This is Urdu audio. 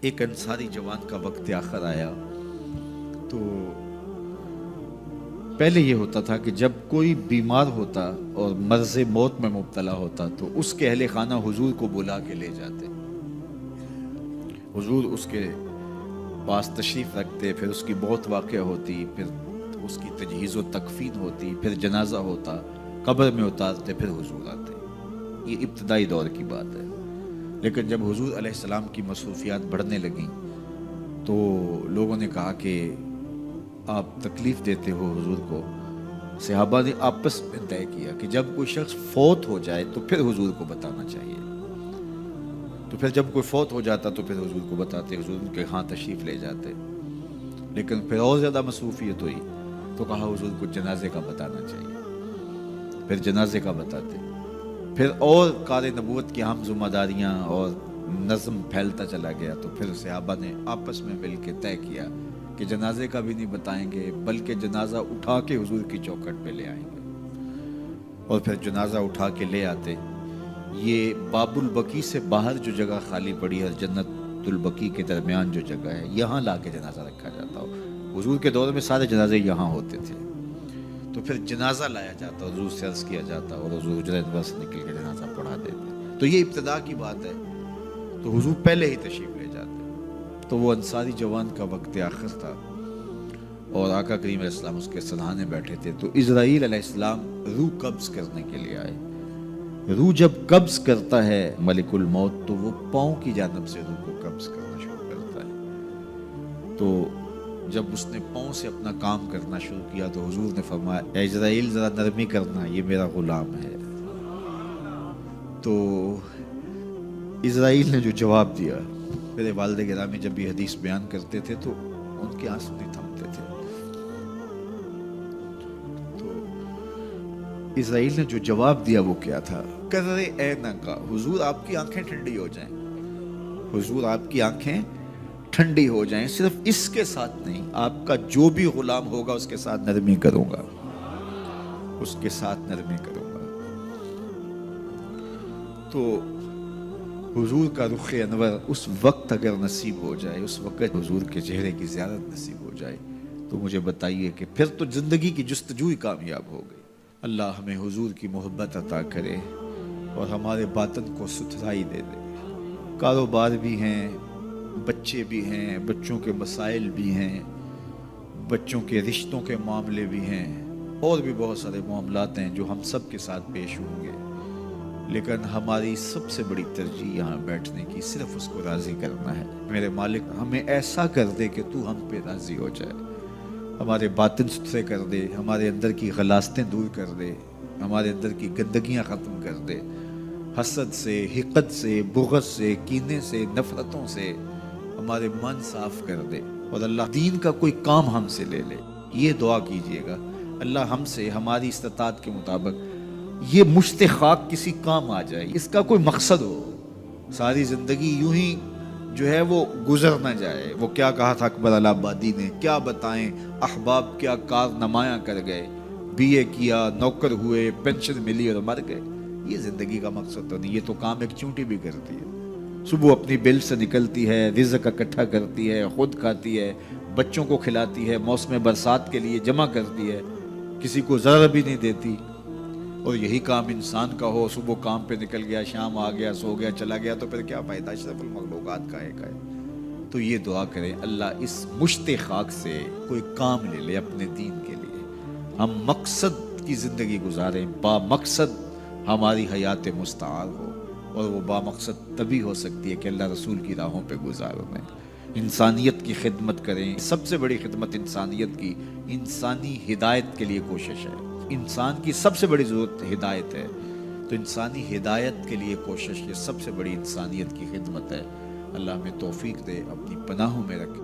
ایک انصاری جوان کا وقت آخر آیا تو پہلے یہ ہوتا تھا کہ جب کوئی بیمار ہوتا اور مرض موت میں مبتلا ہوتا تو اس کے اہل خانہ حضور کو بلا کے لے جاتے. حضور اس کے پاس تشریف رکھتے، پھر اس کی موت واقع ہوتی، پھر اس کی تجہیز و تکفین ہوتی، پھر جنازہ ہوتا، قبر میں اتارتے، پھر حضور آتے. یہ ابتدائی دور کی بات ہے. لیکن جب حضور علیہ السلام کی مصروفیات بڑھنے لگیں تو لوگوں نے کہا کہ آپ تکلیف دیتے ہو حضور کو. صحابہ نے آپس میں طے کیا کہ جب کوئی شخص فوت ہو جائے تو پھر حضور کو بتانا چاہیے. تو پھر جب کوئی فوت ہو جاتا تو پھر حضور کو بتاتے، حضور ان کے ہاں تشریف لے جاتے. لیکن پھر اور زیادہ مصروفیت ہوئی تو کہا حضور کو جنازے کا بتانا چاہیے، پھر جنازے کا بتاتے. پھر اور کار نبوت کی اہم ذمہ داریاں اور نظم پھیلتا چلا گیا تو پھر صحابہ نے آپس میں مل کے طے کیا کہ جنازے کا بھی نہیں بتائیں گے بلکہ جنازہ اٹھا کے حضور کی چوکھٹ پہ لے آئیں گے. اور پھر جنازہ اٹھا کے لے آتے. یہ باب البقیع سے باہر جو جگہ خالی پڑی ہے، جنت البقیع کے درمیان جو جگہ ہے، یہاں لا کے جنازہ رکھا جاتا ہو. حضور کے دور میں سارے جنازے یہاں ہوتے تھے. تو پھر جنازہ لایا جاتا، حضور سے عرض کیا جاتا اور حضور حجرہ انور سے نکل کے جنازہ پڑھا دیتے. تو یہ ابتدا کی بات ہے. تو حضور پہلے ہی تشریف لے جاتے. تو وہ انصاری جوان کا وقت آخر تھا اور آقا کریم علیہ السلام اس کے سرحانے بیٹھے تھے. تو اسرائیل علیہ السلام روح قبض کرنے کے لیے آئے. روح جب قبض کرتا ہے ملک الموت تو وہ پاؤں کی جانب سے روح کو قبض کرنا شروع کرتا ہے. تو جب اس نے پاؤں سے اپنا کام کرنا شروع کیا تو حضور نے فرمایا اے اسرائیل ذرا نرمی کرنا، یہ میرا غلام ہے. تو اسرائیل نے جو جواب دیا، میرے والد گرامی جب یہ حدیث بیان کرتے تھے تو ان کے آنسو نہیں تھمتے تھے. تو اسرائیل نے جو جواب دیا وہ کیا تھا؟ کرے اے نگا، حضور آپ کی آنکھیں ٹھنڈی ہو جائیں، حضور آپ کی آنکھیں ٹھنڈی ہو جائیں. صرف اس کے ساتھ نہیں، آپ کا جو بھی غلام ہوگا اس کے ساتھ نرمی کروں گا، اس کے ساتھ نرمی کروں گا. تو حضور کا رخ انور اس وقت اگر نصیب ہو جائے، اس وقت حضور کے چہرے کی زیارت نصیب ہو جائے تو مجھے بتائیے کہ پھر تو زندگی کی جستجو ہی کامیاب ہو گئی. اللہ ہمیں حضور کی محبت عطا کرے اور ہمارے باطن کو ستھرائی دے دے. کاروبار بھی ہیں، بچے بھی ہیں، بچوں کے مسائل بھی ہیں، بچوں کے رشتوں کے معاملے بھی ہیں، اور بھی بہت سارے معاملات ہیں جو ہم سب کے ساتھ پیش ہوں گے. لیکن ہماری سب سے بڑی ترجیح یہاں بیٹھنے کی صرف اس کو راضی کرنا ہے. میرے مالک ہمیں ایسا کر دے کہ تو ہم پہ راضی ہو جائے، ہمارے باطن ستھرے کر دے، ہمارے اندر کی غلاظتیں دور کر دے، ہمارے اندر کی گندگیاں ختم کر دے. حسد سے، حقد سے، بغض سے، کینے سے، نفرتوں سے ہمارے من صاف کر دے اور اللہ دین کا کوئی کام ہم سے لے لے. یہ دعا کیجئے گا اللہ ہم سے ہماری استطاعت کے مطابق یہ مشت خاک کسی کام آ جائے، اس کا کوئی مقصد ہو. ساری زندگی یوں ہی جو ہے وہ گزر نہ جائے. وہ کیا کہا تھا اکبر الہ آبادی نے، کیا بتائیں احباب کیا کار نمایاں کر گئے، بی اے کیا، نوکر ہوئے، پینشن ملی اور مر گئے. یہ زندگی کا مقصد تو نہیں، یہ تو کام ایک چونٹی بھی کرتی ہے. صبح اپنی بل سے نکلتی ہے، رزق اکٹھا کرتی ہے، خود کھاتی ہے، بچوں کو کھلاتی ہے، موسم برسات کے لیے جمع کرتی ہے، کسی کو ذرا بھی نہیں دیتی. اور یہی کام انسان کا ہو، صبح کام پہ نکل گیا، شام آ گیا، سو گیا، چلا گیا، تو پھر کیا فائدہ اشرف المخلوقات کا ہے. تو یہ دعا کریں اللہ اس مشت خاک سے کوئی کام لے لے اپنے دین کے لیے، ہم مقصد کی زندگی گزاریں، با مقصد ہماری حیات مستعار ہو. اور وہ با مقصد تبھی ہو سکتی ہے کہ اللہ رسول کی راہوں پہ گزاروں میں انسانیت کی خدمت کریں. سب سے بڑی خدمت انسانیت کی انسانی ہدایت کے لیے کوشش ہے. انسان کی سب سے بڑی ضرورت ہدایت ہے، تو انسانی ہدایت کے لیے کوشش یہ سب سے بڑی انسانیت کی خدمت ہے. اللہ ہمیں توفیق دے، اپنی پناہوں میں رکھے.